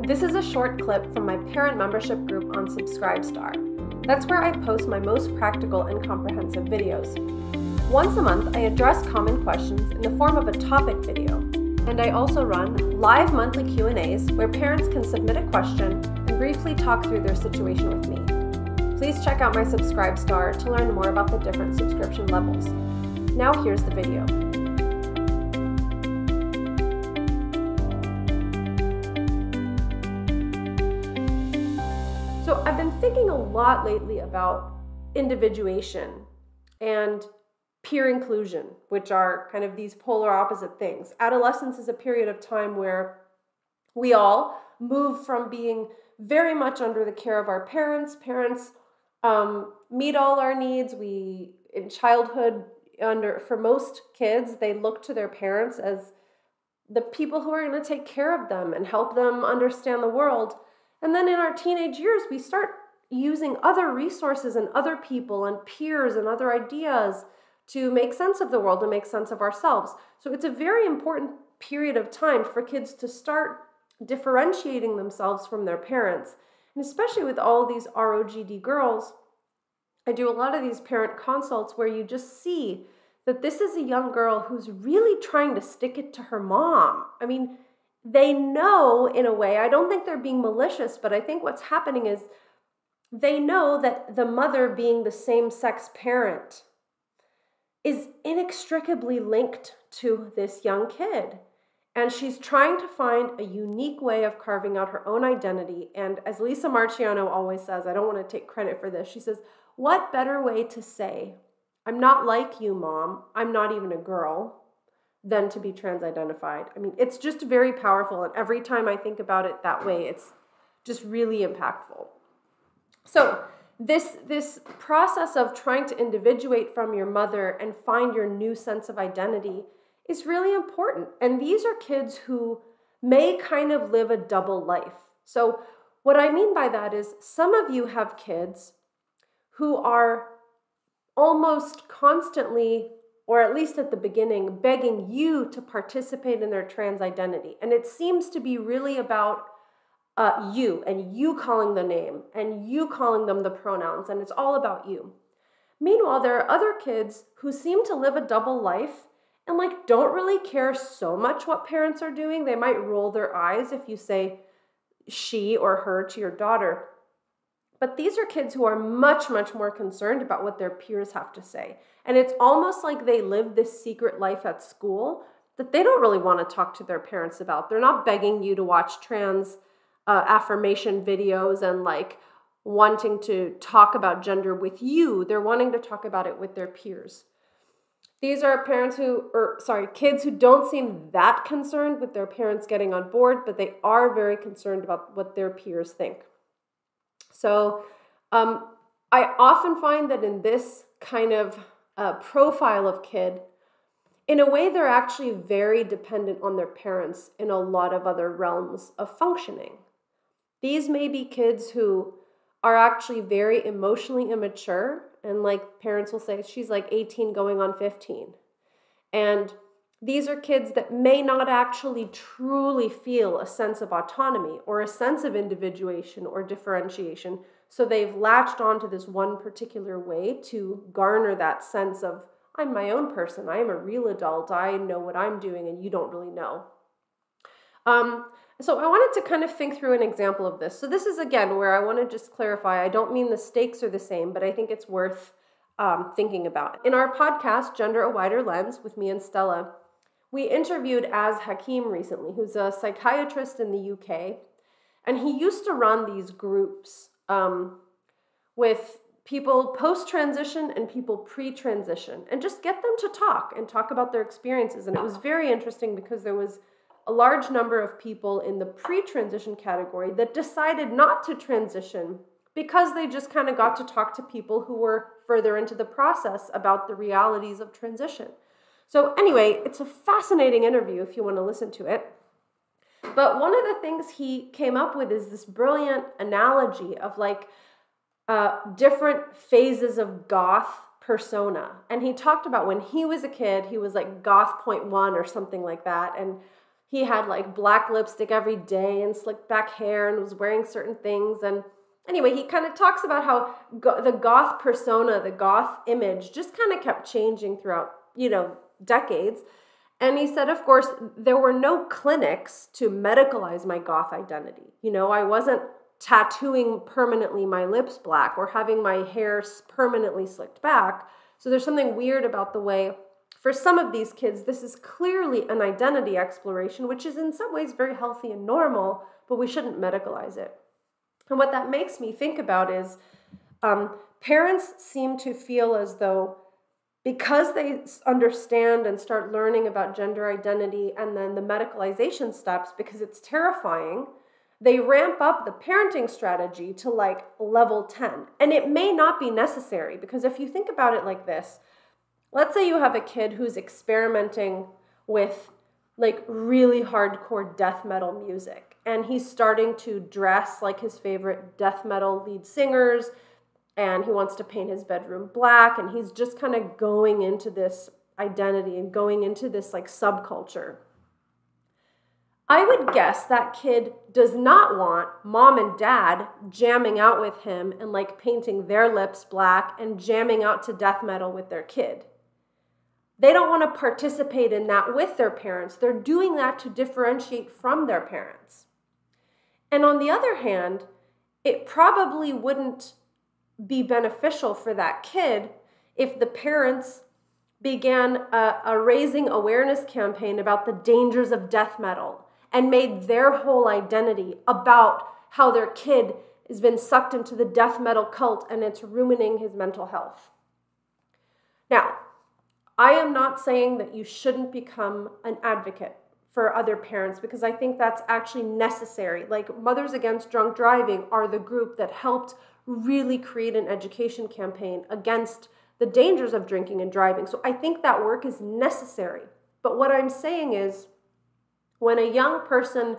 This is a short clip from my parent membership group on Subscribestar. That's where I post my most practical and comprehensive videos. Once a month, I address common questions in the form of a topic video, and I also run live monthly Q&As where parents can submit a question and briefly talk through their situation with me. Please check out my Subscribestar to learn more about the different subscription levels. Now here's the video. So I've been thinking a lot lately about individuation and peer inclusion, which are kind of these polar opposite things. Adolescence is a period of time where we all move from being very much under the care of our parents. Parents meet all our needs. In childhood, for most kids, they look to their parents as the people who are going to take care of them and help them understand the world. And then in our teenage years, we start using other resources and other people and peers and other ideas to make sense of the world and make sense of ourselves. So it's a very important period of time for kids to start differentiating themselves from their parents. And especially with all these ROGD girls, I do a lot of these parent consults where you just see that this is a young girl who's really trying to stick it to her mom. I mean, they know in a way, I don't think they're being malicious, but I think what's happening is they know that the mother being the same-sex parent is inextricably linked to this young kid. And she's trying to find a unique way of carving out her own identity. And as Lisa Marciano always says, I don't want to take credit for this, she says, what better way to say, I'm not like you, Mom, I'm not even a girl, than to be trans-identified. I mean, it's just very powerful, and every time I think about it that way, it's just really impactful. So this process of trying to individuate from your mother and find your new sense of identity is really important. And these are kids who may kind of live a double life. So what I mean by that is some of you have kids who are almost constantly, or at least at the beginning, begging you to participate in their trans identity. And it seems to be really about you and you calling the name and you calling them the pronouns, and it's all about you. Meanwhile, there are other kids who seem to live a double life and don't really care so much what parents are doing. They might roll their eyes if you say she or her to your daughter. But these are kids who are much, much more concerned about what their peers have to say. And it's almost like they live this secret life at school that they don't really want to talk to their parents about. They're not begging you to watch trans affirmation videos and wanting to talk about gender with you. They're wanting to talk about it with their peers. These are kids who don't seem that concerned with their parents getting on board, but they are very concerned about what their peers think. So I often find that in this kind of profile of kid, in a way, they're actually very dependent on their parents in a lot of other realms of functioning. These may be kids who are actually very emotionally immature, and parents will say, she's 18 going on 15. And these are kids that may not actually truly feel a sense of autonomy or a sense of individuation or differentiation. So they've latched onto this one particular way to garner that sense of, I'm my own person, I am a real adult, I know what I'm doing and you don't really know. So I wanted to kind of think through an example of this. So this is, again, where I want to just clarify, I don't mean the stakes are the same, but I think it's worth thinking about. In our podcast, Gender a Wider Lens, with me and Stella, we interviewed Az Hakim recently, who's a psychiatrist in the UK, and he used to run these groups with people post-transition and people pre-transition, and just get them to talk about their experiences. And it was very interesting because there was a large number of people in the pre-transition category that decided not to transition because they just kind of got to talk to people who were further into the process about the realities of transition. So anyway, it's a fascinating interview if you want to listen to it. But one of the things he came up with is this brilliant analogy of different phases of goth persona. And he talked about when he was a kid, he was goth 0.1 or something like that. And he had like black lipstick every day and slicked back hair and was wearing certain things. And anyway, he kind of talks about how the goth persona, the goth image just kind of kept changing throughout, decades. And he said, of course, there were no clinics to medicalize my goth identity. I wasn't tattooing permanently my lips black or having my hair permanently slicked back. So there's something weird about the way, for some of these kids, this is clearly an identity exploration, which is in some ways very healthy and normal, but we shouldn't medicalize it. And what that makes me think about is parents seem to feel as though because they understand and start learning about gender identity and then the medicalization steps, because it's terrifying, they ramp up the parenting strategy to like level 10. And it may not be necessary, because if you think about it like this, let's say you have a kid who's experimenting with like really hardcore death metal music, and he's starting to dress like his favorite death metal lead singers, and he wants to paint his bedroom black, and he's just kind of going into this identity and going into this like subculture. I would guess that kid does not want mom and dad jamming out with him and like painting their lips black and jamming out to death metal with their kid. They don't want to participate in that with their parents. They're doing that to differentiate from their parents. And on the other hand, it probably wouldn't be beneficial for that kid if the parents began a raising awareness campaign about the dangers of death metal and made their whole identity about how their kid has been sucked into the death metal cult and it's ruining his mental health. Now, I am not saying that you shouldn't become an advocate for other parents, because I think that's actually necessary. Like Mothers Against Drunk Driving are the group that helped really create an education campaign against the dangers of drinking and driving. So I think that work is necessary. But what I'm saying is, when a young person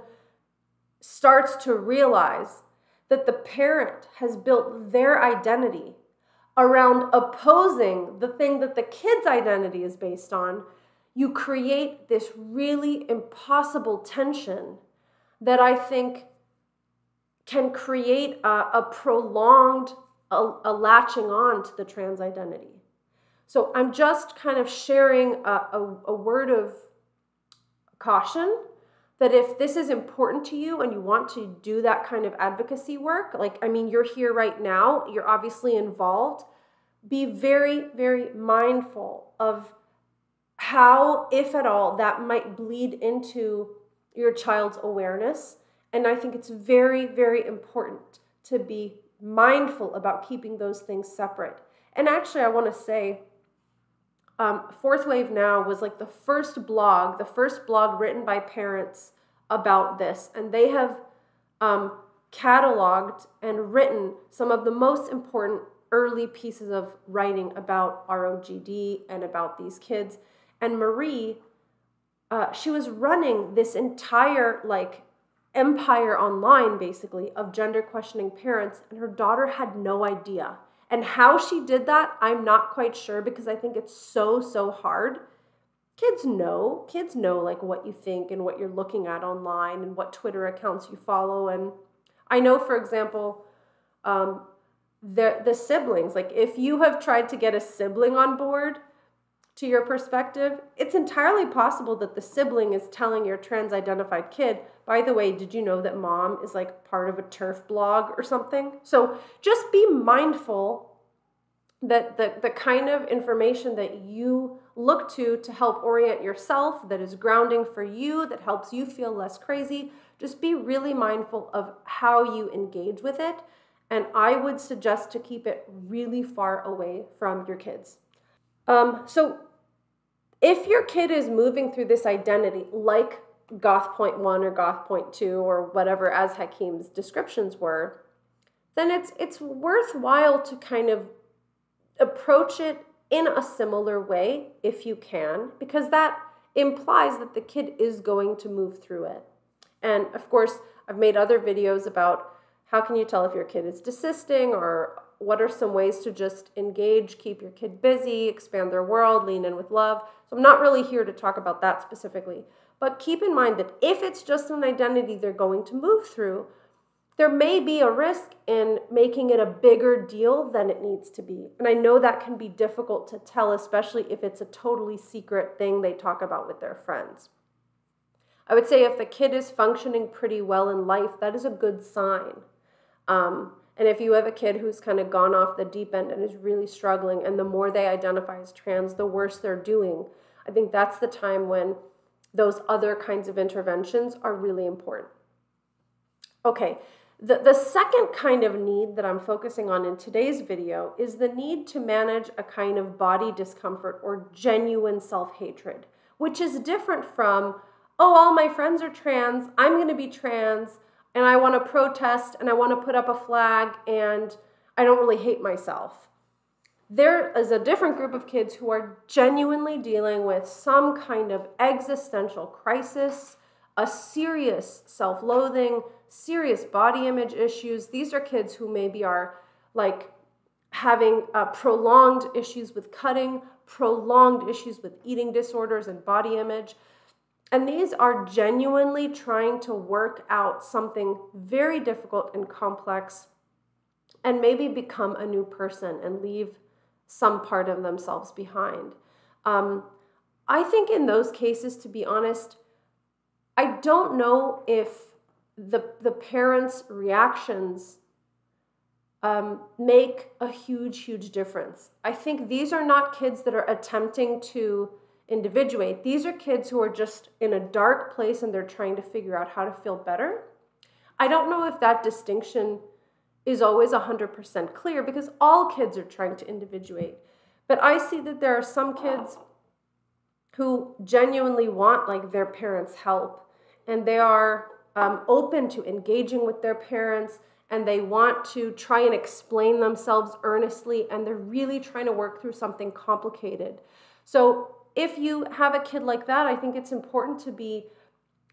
starts to realize that the parent has built their identity around opposing the thing that the kid's identity is based on, you create this really impossible tension that I think can create a prolonged latching on to the trans identity. So I'm just kind of sharing a word of caution that if this is important to you and you want to do that kind of advocacy work, you're here right now, you're obviously involved, be very, very mindful of how, if at all, that might bleed into your child's awareness. And I think it's very, very important to be mindful about keeping those things separate. And actually, I want to say, Fourth Wave Now was like the first blog written by parents about this. And they have cataloged and written some of the most important early pieces of writing about ROGD and about these kids. And Marie, she was running this entire empire online, basically, of gender questioning parents, and her daughter had no idea. And how she did that, I'm not quite sure, because I think it's so hard. Kids know what you think and what you're looking at online and what Twitter accounts you follow. And I know, for example, the siblings, if you have tried to get a sibling on board to your perspective, it's entirely possible that the sibling is telling your trans-identified kid, by the way, did you know that mom is part of a TERF blog or something? So just be mindful that the kind of information that you look to help orient yourself, that is grounding for you, that helps you feel less crazy, just be really mindful of how you engage with it. And I would suggest to keep it really far away from your kids. So if your kid is moving through this identity, like Goth.1 or Goth.2 or whatever, as Hakim's descriptions were, then it's worthwhile to kind of approach it in a similar way if you can, because that implies that the kid is going to move through it. And of course, I've made other videos about how can you tell if your kid is desisting, or what are some ways to just engage, keep your kid busy, expand their world, lean in with love. So I'm not really here to talk about that specifically. But keep in mind that if it's just an identity they're going to move through, there may be a risk in making it a bigger deal than it needs to be. And I know that can be difficult to tell, especially if it's a totally secret thing they talk about with their friends. I would say if the kid is functioning pretty well in life, that is a good sign. And if you have a kid who's kind of gone off the deep end and is really struggling, and the more they identify as trans, the worse they're doing, I think that's the time when those other kinds of interventions are really important. Okay, the second kind of need that I'm focusing on in today's video is the need to manage a kind of body discomfort or genuine self-hatred, which is different from, oh, all my friends are trans, I'm going to be trans, and I want to protest, and I want to put up a flag, and I don't really hate myself. There is a different group of kids who are genuinely dealing with some kind of existential crisis, a serious self-loathing, serious body image issues. These are kids who maybe are like having prolonged issues with cutting, prolonged issues with eating disorders and body image. And these are genuinely trying to work out something very difficult and complex and maybe become a new person and leave some part of themselves behind. I think in those cases, to be honest, I don't know if the parents' reactions make a huge difference. I think these are not kids that are attempting to individuate. These are kids who are just in a dark place and they're trying to figure out how to feel better. I don't know if that distinction is always 100% clear because all kids are trying to individuate. But I see that there are some kids who genuinely want like their parents' help, and they are open to engaging with their parents, and they want to try and explain themselves earnestly, and they're really trying to work through something complicated. So if you have a kid like that, I think it's important to be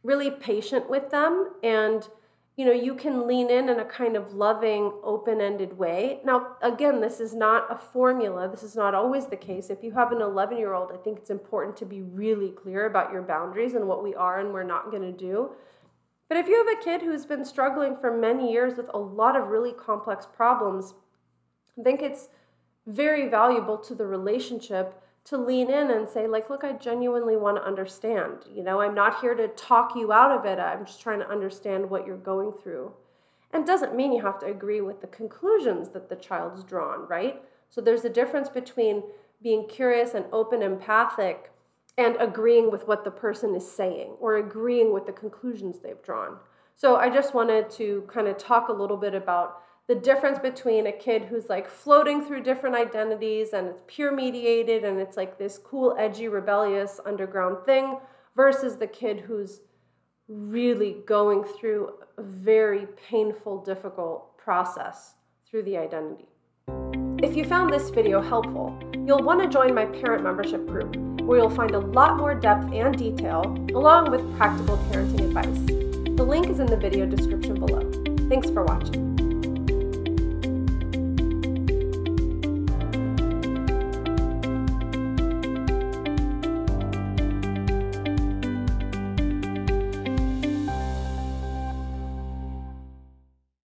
really patient with them, and you can lean in a kind of loving, open-ended way. Now, again, this is not a formula. This is not always the case. If you have an 11-year-old, I think it's important to be really clear about your boundaries and what we are and we're not going to do. But if you have a kid who's been struggling for many years with a lot of really complex problems, I think it's very valuable to the relationship to lean in and say, like, look, I genuinely want to understand. I'm not here to talk you out of it. I'm just trying to understand what you're going through. And it doesn't mean you have to agree with the conclusions that the child's drawn, right? So there's a difference between being curious and open, empathic, and agreeing with what the person is saying or agreeing with the conclusions they've drawn. So I just wanted to kind of talk a little bit about the difference between a kid who's like floating through different identities and it's peer mediated and it's like this cool, edgy, rebellious underground thing versus the kid who's really going through a very painful, difficult process through the identity. If you found this video helpful, you'll want to join my parent membership group where you'll find a lot more depth and detail along with practical parenting advice. The link is in the video description below. Thanks for watching.